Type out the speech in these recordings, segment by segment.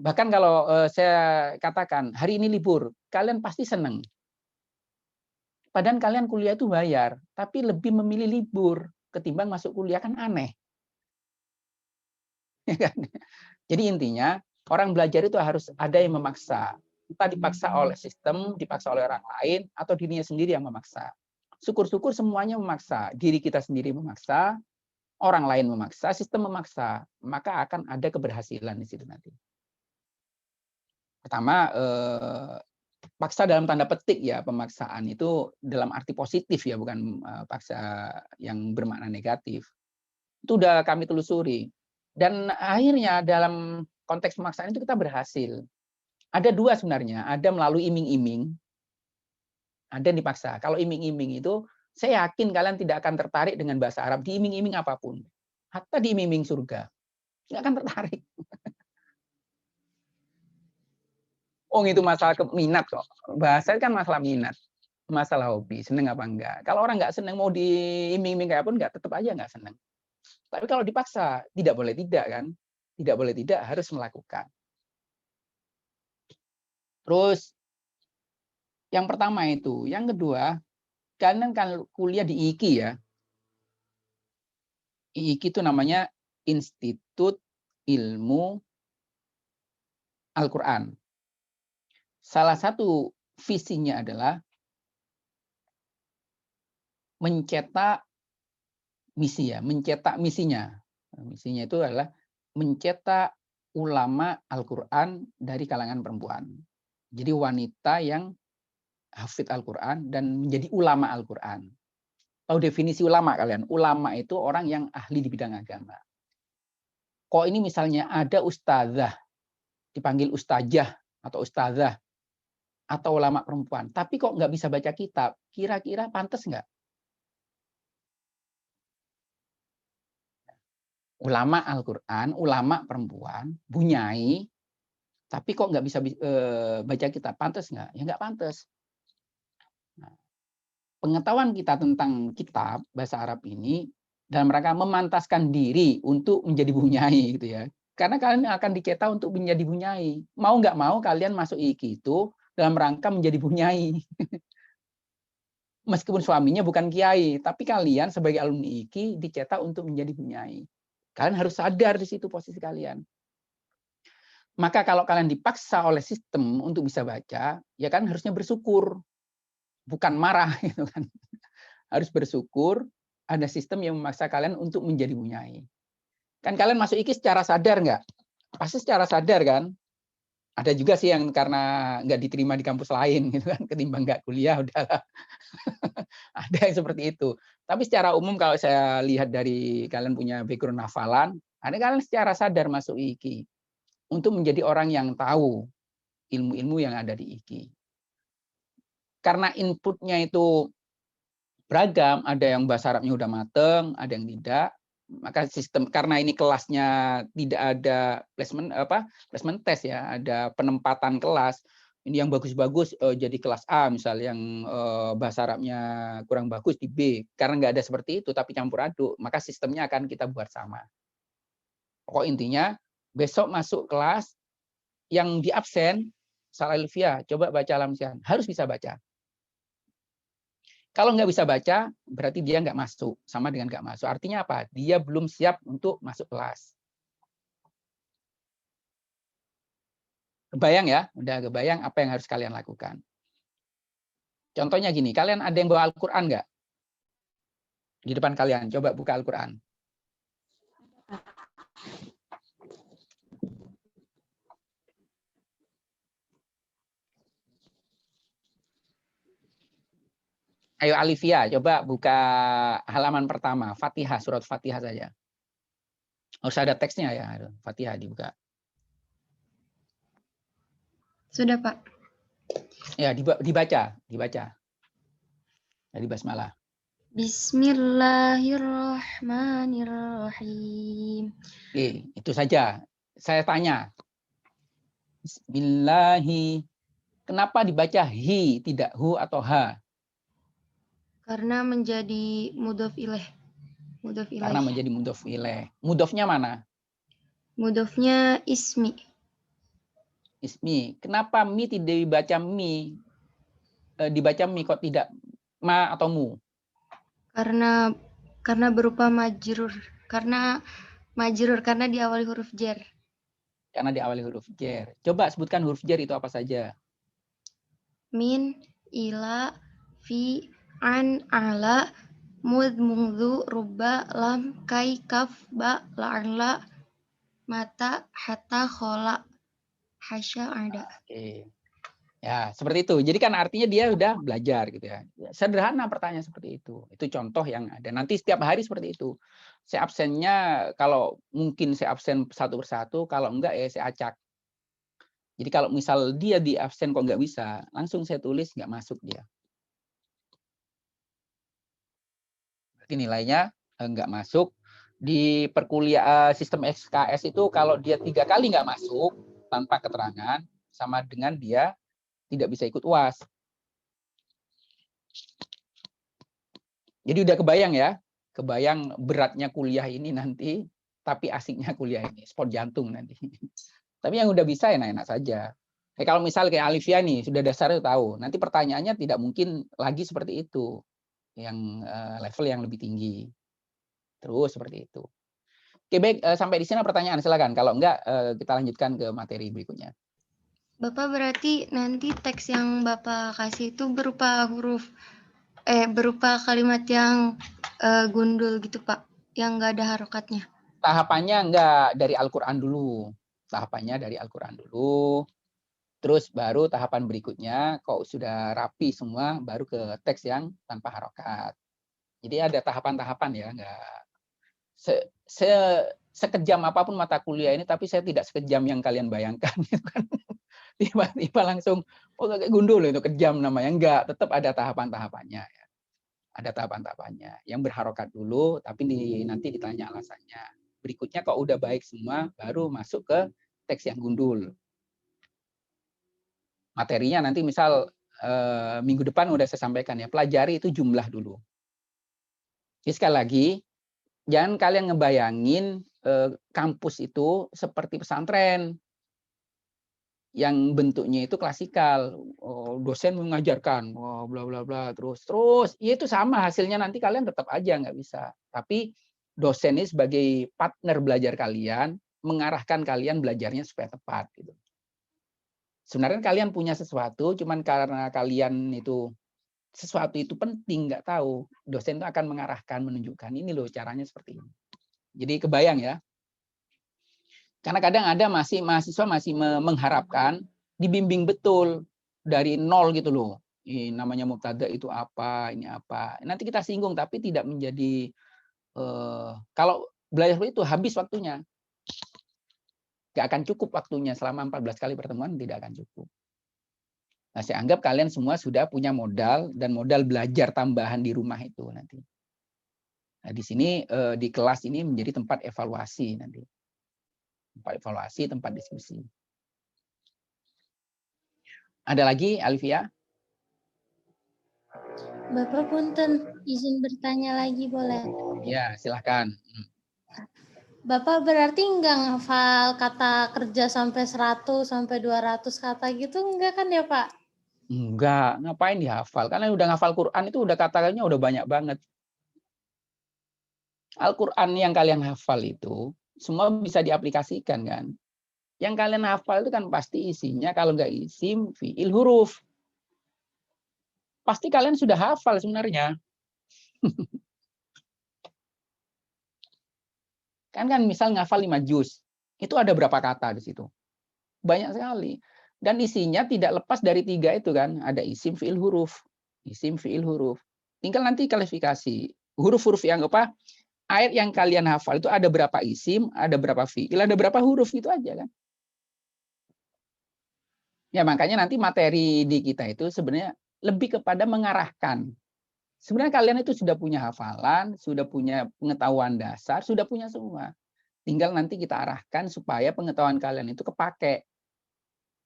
bahkan kalau saya katakan hari ini libur, kalian pasti senang. Padahal kalian kuliah itu bayar, tapi lebih memilih libur ketimbang masuk kuliah, kan aneh. Ya kan? Jadi intinya orang belajar itu harus ada yang memaksa. Entah dipaksa oleh sistem, dipaksa oleh orang lain, atau dirinya sendiri yang memaksa. Syukur-syukur semuanya memaksa. Diri kita sendiri memaksa, orang lain memaksa, sistem memaksa. Maka akan ada keberhasilan di situ nanti. Pertama, paksa dalam tanda petik ya, pemaksaan itu dalam arti positif ya, bukan paksa yang bermakna negatif. Itu udah kami telusuri. Dan akhirnya dalam konteks pemaksaan itu kita berhasil. Ada dua sebenarnya, ada melalui iming-iming, ada yang dipaksa. Kalau iming-iming itu, saya yakin kalian tidak akan tertarik dengan bahasa Arab di iming-iming apapun. Hatta di iming-iming surga. Nggak akan tertarik. Oh, itu masalah minat kok. Bahasa kan masalah minat. Masalah hobi, seneng apa enggak. Kalau orang nggak seneng, mau diiming-iming kayak pun nggak, tetap aja nggak seneng. Tapi kalau dipaksa, tidak boleh tidak kan. Tidak boleh tidak, harus melakukan. Terus, yang pertama itu. Yang kedua, kalian kan kuliah di IKI ya. IKI itu namanya Institut Ilmu Al-Quran. Salah satu visinya adalah mencetak misi ya, mencetak misinya. Misinya itu adalah mencetak ulama Al-Quran dari kalangan perempuan. Jadi wanita yang hafid Al-Quran dan menjadi ulama Al-Quran. Tahu definisi ulama kalian? Ulama itu orang yang ahli di bidang agama. Kok ini misalnya ada ustazah, dipanggil ustazah atau ustazah, atau ulama perempuan, tapi kok nggak bisa baca kitab, kira-kira pantas nggak? Ulama Al-Quran, ulama perempuan, bunyai, tapi kok nggak bisa baca kitab, pantas nggak? Ya nggak pantas. Nah, pengetahuan kita tentang kitab bahasa Arab ini dalam rangka memantaskan diri untuk menjadi bunyai gitu ya. Karena kalian akan dicetak untuk menjadi bunyai. Mau nggak mau kalian masuk IKI itu dalam rangka menjadi bunyai. Meskipun suaminya bukan kiai, tapi kalian sebagai alumni IKI dicetak untuk menjadi bunyai. Kalian harus sadar di situ posisi kalian. Maka kalau kalian dipaksa oleh sistem untuk bisa baca, ya kan harusnya bersyukur, bukan marah gitu kan. Harus bersyukur ada sistem yang memaksa kalian untuk menjadi bunyai. Kan kalian masuk IKI secara sadar nggak? Pasti secara sadar kan? Ada juga sih yang karena nggak diterima di kampus lain gitu kan, ketimbang nggak kuliah udahlah. Ada yang seperti itu. Tapi secara umum kalau saya lihat dari kalian punya background hafalan, ada kalian secara sadar masuk IKI untuk menjadi orang yang tahu ilmu-ilmu yang ada di IKI. Karena inputnya itu beragam, ada yang bahasa Arabnya udah mateng, ada yang tidak. Maka sistem karena ini kelasnya tidak ada placement test ya, ada penempatan kelas. Ini yang bagus-bagus jadi kelas A misal, yang bahasa Arabnya kurang bagus di B. Karena nggak ada seperti itu, tapi campur aduk, maka sistemnya akan kita buat sama. Pokok intinya besok masuk kelas yang di absen, Salah Elvia, coba baca Lamsian, harus bisa baca. Kalau nggak bisa baca, berarti dia nggak masuk. Sama dengan nggak masuk. Artinya apa? Dia belum siap untuk masuk kelas. Kebayang ya? Udah kebayang apa yang harus kalian lakukan. Contohnya gini, kalian ada yang bawa Al-Quran nggak? Di depan kalian, coba buka Al-Quran. Ayo Alivia, coba buka halaman pertama, Fatihah, surat Fatihah saja. Harus ada teksnya ya, Fatihah dibuka. Sudah, Pak. Ya, dibaca. Dari basmalah. Bismillahirrahmanirrahim. Oke, itu saja. Saya tanya. Bismillahi. Kenapa dibaca hi, tidak hu atau ha? Karena menjadi mudhof ilaih. Karena menjadi mudhof ilaih. Mudhofnya mana? Mudhofnya ismi. ismi. Kenapa mi tidak dibaca mi? Dibaca mi kok tidak ma atau mu? Karena berupa majrur. Karena diawali huruf jar. Karena diawali huruf jar. Coba sebutkan huruf jar itu apa saja? Min, ila, fi, an, ala, mud, mungdu, ruba, lam, kai, kaf, ba, la'ala, mata, hatta, khola, hasya, ada. Oke. Ya, seperti itu. Jadi kan artinya dia udah belajar gitu ya. Sederhana pertanyaan seperti itu. Itu contoh yang ada. Nanti setiap hari seperti itu. Saya absennya kalau mungkin saya absen satu persatu, kalau enggak ya saya acak. Jadi kalau misal dia di absen kok nggak bisa, langsung saya tulis nggak masuk dia. Berarti nilainya nggak masuk. Di perkuliahan sistem SKS itu kalau dia 3 kali nggak masuk tanpa keterangan, sama dengan dia tidak bisa ikut UAS. Jadi udah kebayang ya, kebayang beratnya kuliah ini nanti, tapi asiknya kuliah ini, sport jantung nanti. Tapi yang udah bisa ya enak-enak saja. Kalau misal kayak Alivia nih, sudah dasar itu tahu, nanti pertanyaannya tidak mungkin lagi seperti itu, yang level yang lebih tinggi. Terus seperti itu. Oke, baik, sampai di sini pertanyaan, silakan. Kalau enggak, kita lanjutkan ke materi berikutnya. Bapak berarti nanti teks yang Bapak kasih itu berupa kalimat yang gundul gitu Pak, yang nggak ada harokatnya. Tahapannya enggak dari Al-Quran dulu. Tahapannya dari Al-Quran dulu. Terus baru tahapan berikutnya, kok sudah rapi semua, baru ke teks yang tanpa harokat. Jadi ada tahapan-tahapan ya, enggak sekejam apapun mata kuliah ini, tapi saya tidak sekejam yang kalian bayangkan. Tiba-tiba langsung, oh kayak gundul itu kejam namanya. Enggak, tetap ada tahapan-tahapannya. Ya. Ada tahapan-tahapannya. Yang berharokat dulu, tapi nanti ditanya alasannya. Berikutnya kok udah baik semua, baru masuk ke teks yang gundul. Materinya nanti misal minggu depan udah saya sampaikan ya, pelajari itu jumlah dulu. Jadi sekali lagi, jangan kalian ngebayangin kampus itu seperti pesantren yang bentuknya itu klasikal, dosen mengajarkan, bla bla bla, terus ya itu sama hasilnya nanti kalian tetap aja nggak bisa. Tapi dosen ini sebagai partner belajar kalian, mengarahkan kalian belajarnya supaya tepat gitu. Sebenarnya kalian punya sesuatu, cuman karena kalian itu sesuatu itu penting, nggak tahu, dosen itu akan mengarahkan, menunjukkan ini loh caranya seperti ini. Jadi kebayang ya. Karena kadang ada mahasiswa masih mengharapkan dibimbing betul dari nol gitu loh. Ini namanya mubtada itu apa, ini apa. Nanti kita singgung tapi tidak menjadi kalau belajar itu habis waktunya. Nggak akan cukup waktunya selama 14 kali pertemuan, tidak akan cukup. Nah, saya anggap kalian semua sudah punya modal dan modal belajar tambahan di rumah itu nanti. Nah, di sini di kelas ini menjadi tempat evaluasi nanti. Tempat evaluasi, tempat diskusi. Ada lagi, Alvia? Bapak punten, izin bertanya lagi boleh? Ya, silahkan. Bapak berarti nggak ngafal kata kerja sampai 100 sampai 200 kata gitu enggak kan ya Pak? Enggak, ngapain dihafal? Karena udah ngafal Quran itu udah katanya udah banyak banget. Al-Quran yang kalian hafal itu semua bisa diaplikasikan kan. Yang kalian hafal itu kan pasti isinya kalau nggak isim, fi'il, huruf. Pasti kalian sudah hafal sebenarnya. Kan misal ngafal 5 juz, itu ada berapa kata di situ? Banyak sekali. Dan isinya tidak lepas dari 3 itu kan, ada isim, fi'il, huruf. Isim, fi'il, huruf. Tinggal nanti klasifikasi. Huruf-huruf yang apa? Ayat yang kalian hafal itu ada berapa isim, ada berapa fi'il, ada berapa huruf, itu aja kan. Ya makanya nanti materi di kita itu sebenarnya lebih kepada mengarahkan. Sebenarnya kalian itu sudah punya hafalan, sudah punya pengetahuan dasar, sudah punya semua. Tinggal nanti kita arahkan supaya pengetahuan kalian itu kepake.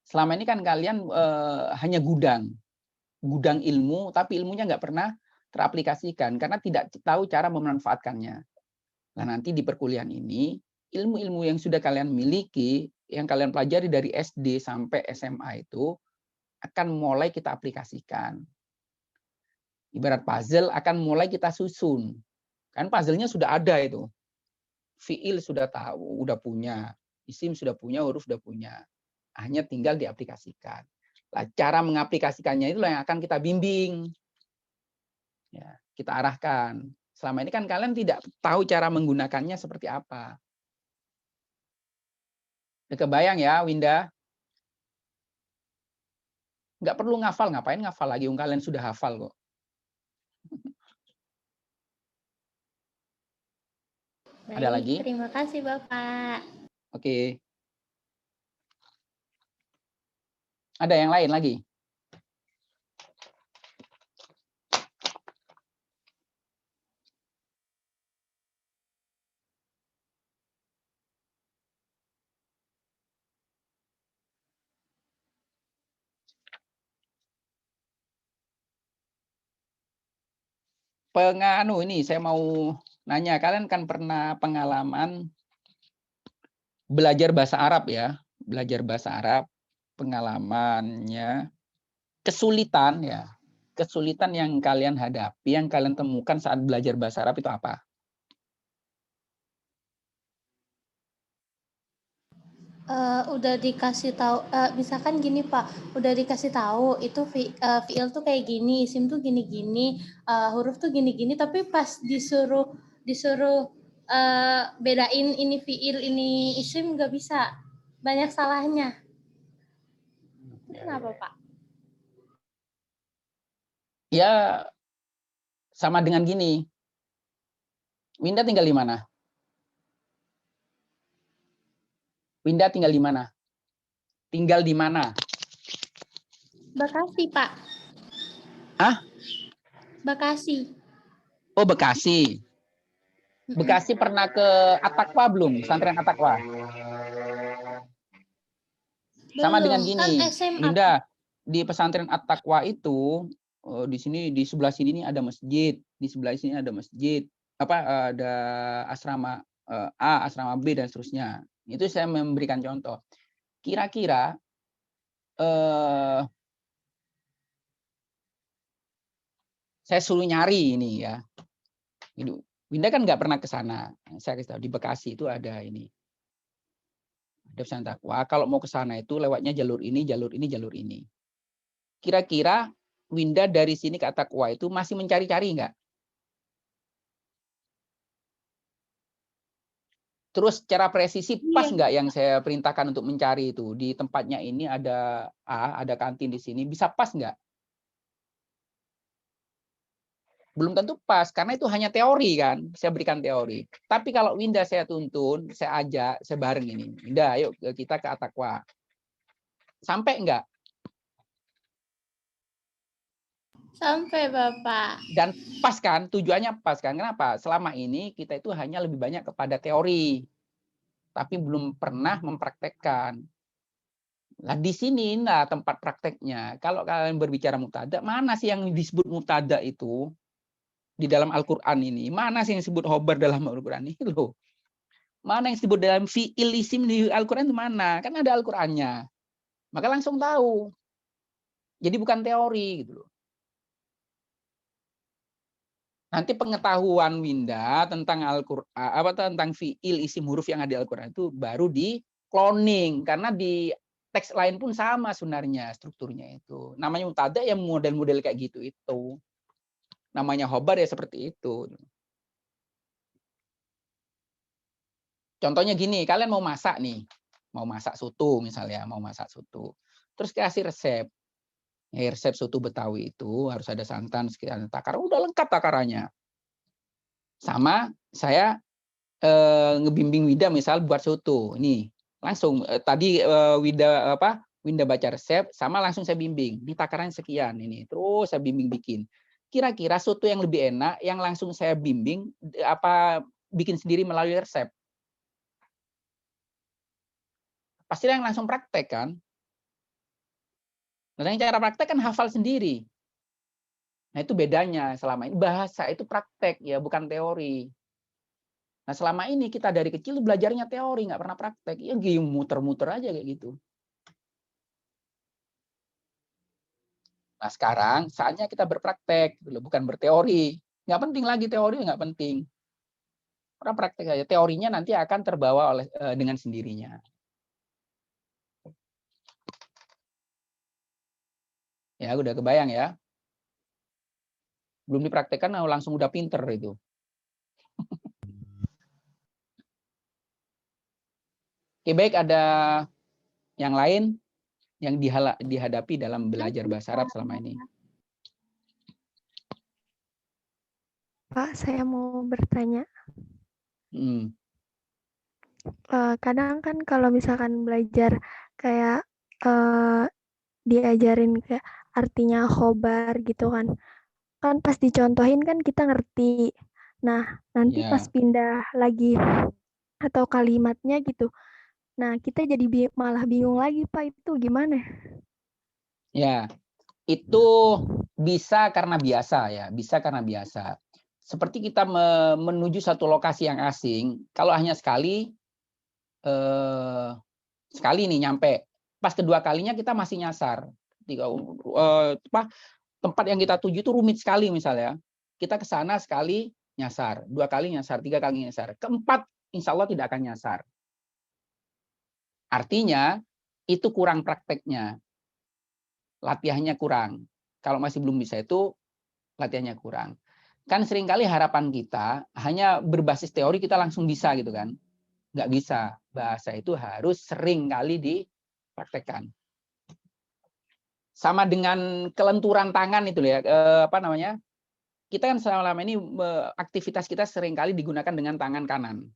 Selama ini kan kalian hanya gudang ilmu, tapi ilmunya nggak pernah teraplikasikan karena tidak tahu cara memanfaatkannya. Nah, nanti di perkuliahan ini, ilmu-ilmu yang sudah kalian miliki, yang kalian pelajari dari SD sampai SMA itu akan mulai kita aplikasikan. Ibarat puzzle akan mulai kita susun. Kan puzzle-nya sudah ada itu. Fiil sudah tahu, udah punya. Isim sudah punya, huruf sudah punya. Hanya tinggal diaplikasikan. Nah, cara mengaplikasikannya itulah yang akan kita bimbing. Ya, kita arahkan. Selama ini kan kalian tidak tahu cara menggunakannya seperti apa. Udah kebayang ya, Winda? Nggak perlu ngafal, ngapain ngafal lagi? Kalian sudah hafal kok. Ada Baik, lagi? terima kasih Bapak. Oke. Ada yang lain lagi? Penganu ini saya mau nanya, kalian kan pernah pengalaman belajar bahasa Arab ya? Belajar bahasa Arab, pengalamannya kesulitan ya. Kesulitan yang kalian hadapi, yang kalian temukan saat belajar bahasa Arab itu apa? Udah dikasih tahu, misalkan gini Pak, udah dikasih tahu itu fiil tuh kayak gini, isim tuh gini-gini, huruf tuh gini-gini, tapi pas disuruh bedain ini fiil, ini isim nggak bisa, banyak salahnya. Kenapa Pak? Ya sama dengan gini. Winda tinggal di mana? Winda tinggal di mana? Tinggal di mana? Bekasi Pak. Hah? Bekasi. Oh, Bekasi. Bekasi pernah ke At-Taqwa belum? Pesantren At-Taqwa. Sama dengan Belum, kan gini, SMA. Winda, di pesantren At-Taqwa itu di sini, di sebelah sini nih ada masjid, di sebelah sini ada masjid, ada asrama A, asrama B dan seterusnya. Itu saya memberikan contoh. Kira-kira saya suruh nyari ini ya. Winda kan nggak pernah ke sana. Saya kasih tahu di Bekasi itu ada ini. Ada pesantren Taqwa. Kalau mau ke sana itu lewatnya jalur ini, jalur ini, jalur ini. Kira-kira Winda dari sini ke At-Taqwa itu masih mencari-cari nggak? Terus secara presisi pas nggak yang saya perintahkan untuk mencari itu? Di tempatnya ini ada A, ada kantin di sini, bisa pas nggak? Belum tentu pas, karena itu hanya teori kan. Saya berikan teori. Tapi kalau Winda saya tuntun, saya ajak, saya bareng ini. Winda, ayo kita ke At-Taqwa. Sampai nggak? Sampai Bapak. Dan pas kan, tujuannya pas kan. Kenapa? Selama ini kita itu hanya lebih banyak kepada teori, tapi belum pernah mempraktekkan. Nah, di sini nah tempat prakteknya. Kalau kalian berbicara mubtada, mana sih yang disebut mubtada itu di dalam Al-Qur'an ini? Mana sih yang disebut khobar dalam Al-Qur'an ini loh? Mana yang disebut dalam fi'il isim di Al-Qur'an itu mana? Kan ada Al-Qur'annya. Maka langsung tahu. Jadi bukan teori gitu loh. Nanti pengetahuan Winda tentang Al-Qur'an tentang fiil isim huruf yang ada di Al-Qur'an itu baru di cloning, karena di teks lain pun sama sebenarnya strukturnya itu. Namanya mubtada ya model-model kayak gitu itu. Namanya khobar ya seperti itu. Contohnya gini, kalian mau masak nih. Mau masak soto misalnya, mau masak soto. Terus kasih resep. Ya, resep soto Betawi itu harus ada santan, sekian takaran, udah lengkap takarannya. Sama saya ngebimbing Winda misal buat soto. Ini langsung tadi Winda baca resep sama langsung saya bimbing. Di takaran sekian ini. Terus saya bimbing bikin. Kira-kira soto yang lebih enak yang langsung saya bimbing apa bikin sendiri melalui resep? Pasti yang langsung praktek kan? Nah, yang cara praktek kan hafal sendiri. Nah, itu bedanya selama ini bahasa itu praktek ya, bukan teori. Nah, selama ini kita dari kecil belajarnya teori, nggak pernah praktek. Ya muter-muter aja kayak gitu. Nah, sekarang saatnya kita berpraktek, bukan berteori. Nggak penting lagi teori, nggak penting. Orang praktek aja. Teorinya nanti akan terbawa oleh dengan sendirinya. Ya, udah kebayang ya. Belum dipraktekkan langsung udah pinter itu. Oke, baik, ada yang lain yang dihadapi dalam belajar bahasa Arab selama ini? Pak, saya mau bertanya. Kadang kan kalau misalkan belajar kayak diajarin kayak artinya khobar gitu kan pas dicontohin kan kita ngerti. Nah, nanti pas pindah lagi atau kalimatnya gitu, nah kita jadi malah bingung lagi, Pak, itu gimana? Ya, itu bisa karena biasa ya, bisa karena biasa. Seperti kita menuju satu lokasi yang asing, kalau hanya sekali nih nyampe, pas kedua kalinya kita masih nyasar. Tempat yang kita tuju itu rumit sekali misalnya, kita ke sana sekali nyasar, 2 kali nyasar, 3 kali nyasar, keempat insya Allah tidak akan nyasar. Artinya itu kurang prakteknya, latihannya kurang. Kalau masih belum bisa itu latihannya kurang. Kan seringkali harapan kita hanya berbasis teori kita langsung bisa gitu kan. Nggak bisa. Bahasa itu harus sering kali dipraktekkan. Sama dengan kelenturan tangan itu ya, kita kan selama ini aktivitas kita seringkali digunakan dengan tangan kanan.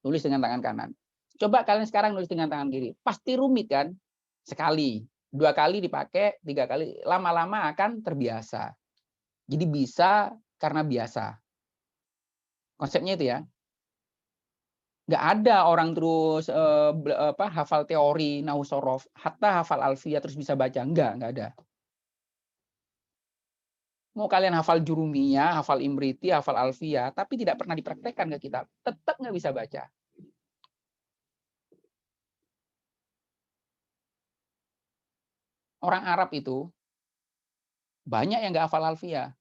Nulis dengan tangan kanan. Coba kalian sekarang nulis dengan tangan kiri. Pasti rumit kan? Sekali, 2 kali dipakai, 3 kali. Lama-lama akan terbiasa. Jadi bisa karena biasa. Konsepnya itu ya. Nggak ada orang terus hafal teori, nahwu sorof, hatta hafal alfiyah terus bisa baca. Nggak ada. Mau kalian hafal jurumiyah, hafal imriti, hafal alfiyah, tapi tidak pernah dipraktekkan ke kita, tetap nggak bisa baca. Orang Arab itu banyak yang nggak hafal alfiyah.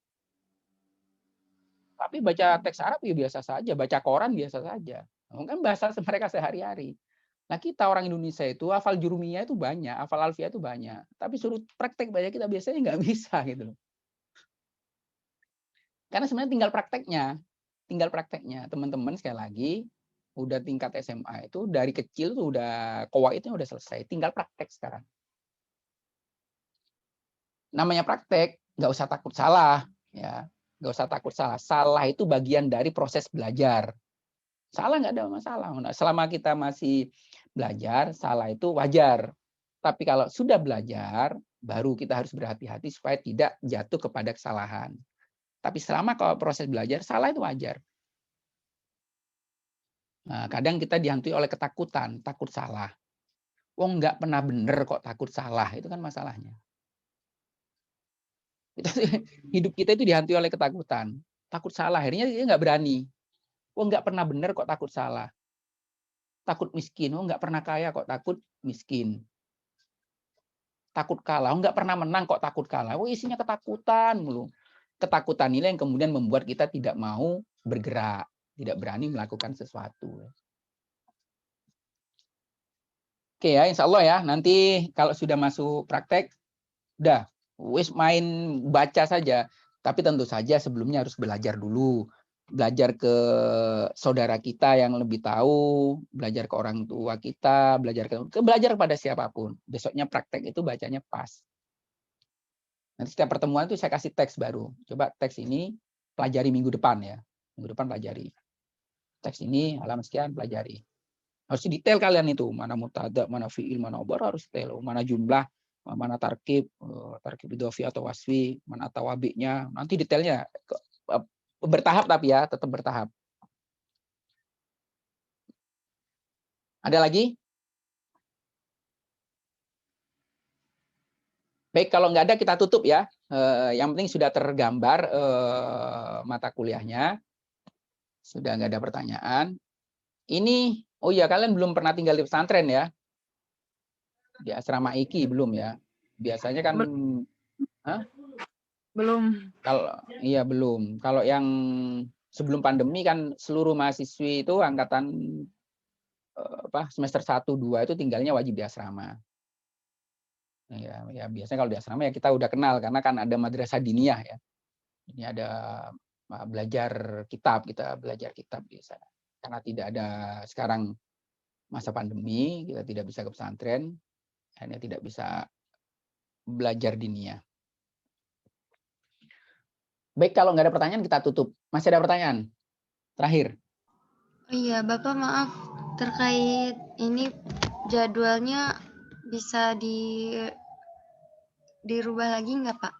Tapi baca teks Arab ya biasa saja, baca koran biasa saja. Kan bahasa mereka sehari-hari. Nah, kita orang Indonesia itu hafal jurumiyah itu banyak, hafal alfiyah itu banyak. Tapi suruh praktek baca kita biasanya nggak bisa gitu loh. Karena sebenarnya tinggal prakteknya. Teman-teman sekali lagi, udah tingkat SMA itu dari kecil tuh udah qawaidnya udah selesai, tinggal praktek sekarang. Namanya praktek, nggak usah takut salah, ya, nggak usah takut salah. Salah itu bagian dari proses belajar. Salah nggak ada masalah. Selama kita masih belajar, salah itu wajar. Tapi kalau sudah belajar, baru kita harus berhati-hati supaya tidak jatuh kepada kesalahan. Tapi selama kalau proses belajar, salah itu wajar. Nah, kadang kita dihantui oleh ketakutan, takut salah. Oh, nggak pernah bener kok takut salah, itu kan masalahnya. Hidup kita itu dihantui oleh ketakutan, takut salah, akhirnya dia nggak berani. Oh, nggak pernah bener kok takut salah. Takut miskin, oh nggak pernah kaya kok takut miskin. Takut kalah, oh nggak pernah menang kok takut kalah. Oh, isinya ketakutan mulu. Ketakutan ini yang kemudian membuat kita tidak mau bergerak, tidak berani melakukan sesuatu. Oke ya, insya Allah ya, nanti kalau sudah masuk praktek, udah, wis main baca saja. Tapi tentu saja sebelumnya harus belajar dulu. Belajar ke saudara kita yang lebih tahu, belajar ke orang tua kita, belajar kepada siapapun. Besoknya praktek itu bacanya pas. Nanti setiap pertemuan itu saya kasih teks baru. Coba teks ini pelajari minggu depan ya. Minggu depan pelajari. Teks ini halaman sekian pelajari. Harus detail kalian itu, mana mutada, mana fiil, mana obar harus detail, mana jumlah, mana tarkib idhofi atau wasfi, mana tawabinya, nanti detailnya bertahap tapi ya, tetap bertahap. Ada lagi? Baik, kalau nggak ada kita tutup ya. Yang penting sudah tergambar mata kuliahnya. Sudah nggak ada pertanyaan. Ini, oh ya, kalian belum pernah tinggal di pesantren ya? Di asrama IKI belum ya? Biasanya kan, Belum. kalau iya belum. Kalau yang sebelum pandemi kan seluruh mahasiswi itu angkatan semester 1, 2 itu tinggalnya wajib di asrama. Ya biasanya kalau di asrama ya kita udah kenal karena kan ada madrasah diniyah ya. Ini ada belajar kitab, kita belajar kitab di sana. Karena tidak ada sekarang masa pandemi, kita tidak bisa ke pesantren, hanya tidak bisa belajar diniyah. Baik, kalau nggak ada pertanyaan kita tutup. Masih ada pertanyaan? Terakhir. Oh iya, Bapak maaf, terkait ini jadwalnya bisa dirubah lagi nggak, Pak?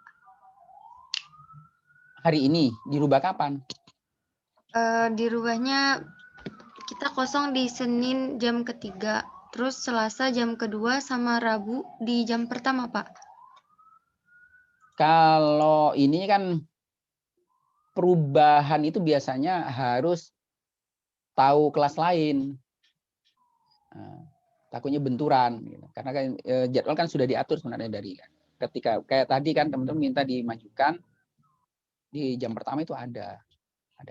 Hari ini dirubah kapan? Dirubahnya kita kosong di Senin jam ketiga, terus Selasa jam kedua, sama Rabu di jam pertama, Pak. Kalau ini kan perubahan itu biasanya harus tahu kelas lain. Takutnya benturan, gitu. Karena kan jadwal kan sudah diatur sebenarnya dari ketika kayak tadi kan teman-teman minta dimajukan di jam pertama itu ada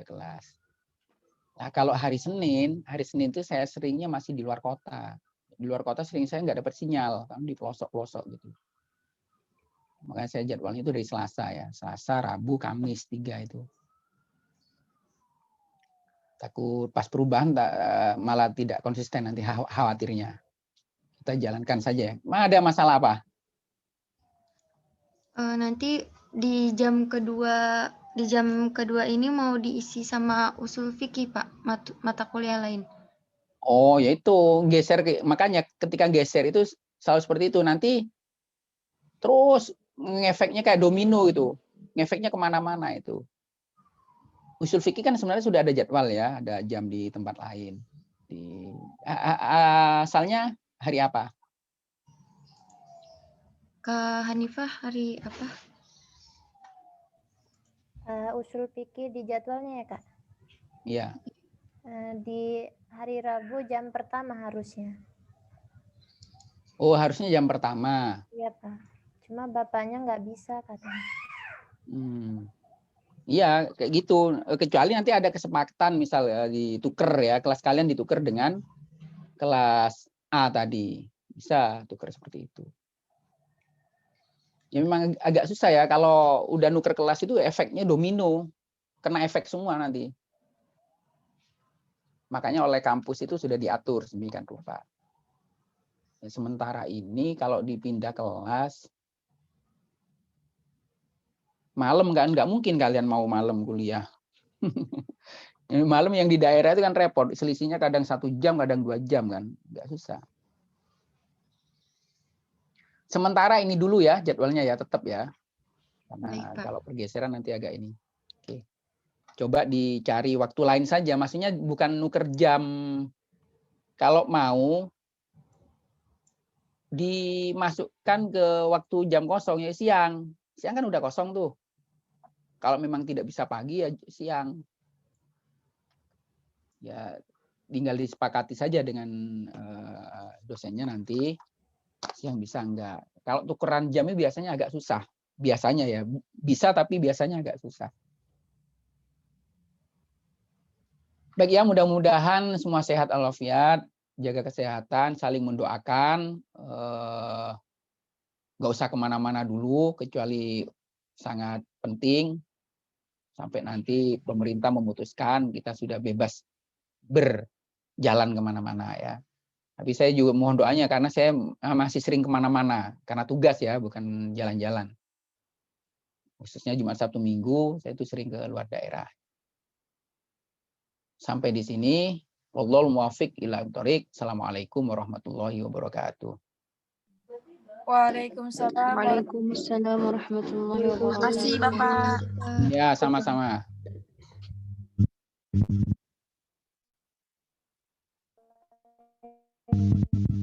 kelas. Nah kalau hari Senin itu saya seringnya masih di luar kota. Di luar kota sering saya nggak dapat sinyal, kan di pelosok-pelosok gitu. Makanya saya jadwalnya itu dari Selasa ya, Selasa, Rabu, Kamis 3 itu. Takut pas perubahan malah tidak konsisten nanti khawatirnya. Kita jalankan saja. Ada masalah apa? Nanti di jam kedua ini mau diisi sama usul fikih, Pak, mata kuliah lain. Oh, ya itu geser, makanya ketika geser itu selalu seperti itu, nanti terus ngefeknya kayak domino gitu, ngefeknya kemana-mana itu. Usul fikih kan sebenarnya sudah ada jadwal ya, ada jam di tempat lain. Asalnya hari apa? Kak Hanifah hari apa? Usul fikih di jadwalnya ya, Kak? Iya. Di hari Rabu jam pertama harusnya. Oh, harusnya jam pertama. Iya, Pak. Cuma bapaknya nggak bisa katanya. Iya, kayak gitu. Kecuali nanti ada kesepakatan, misal dituker ya, kelas kalian dituker dengan kelas A tadi. Bisa tuker seperti itu. Ya memang agak susah ya, kalau udah nuker kelas itu efeknya domino. Kena efek semua nanti. Makanya oleh kampus itu sudah diatur sedemikian rupa. Sementara ini kalau dipindah kelas, malam kan nggak mungkin kalian mau malam kuliah. Malam yang di daerah itu kan repot, selisihnya kadang 1 jam, kadang 2 jam kan, nggak susah. Sementara ini dulu ya jadwalnya ya, tetap ya, karena kalau pergeseran nanti agak ini. Oke. Coba dicari waktu lain saja, maksudnya bukan nuker jam. Kalau mau dimasukkan ke waktu jam kosong ya siang. Siang kan udah kosong tuh. Kalau memang tidak bisa pagi ya siang. Ya tinggal disepakati saja dengan dosennya nanti siang bisa enggak. Kalau tukeran jamnya biasanya agak susah. Biasanya ya bisa tapi biasanya agak susah. Baik ya, mudah-mudahan semua sehat walafiat, jaga kesehatan, saling mendoakan. Nggak usah kemana-mana dulu kecuali sangat penting. Sampai nanti pemerintah memutuskan kita sudah bebas berjalan kemana-mana ya. Tapi saya juga mohon doanya karena saya masih sering kemana-mana karena tugas ya, bukan jalan-jalan. Khususnya Jumat, Sabtu, Minggu saya itu sering ke luar daerah. Sampai di sini. Wallahul muwaffiq ila thoriq. Assalamualaikum warahmatullahi wabarakatuh. Waalaikumsalam. Waalaikumsalam warahmatullahi wabarakatuh. Terima kasih, Bapak. Ya, sama-sama. Thank you.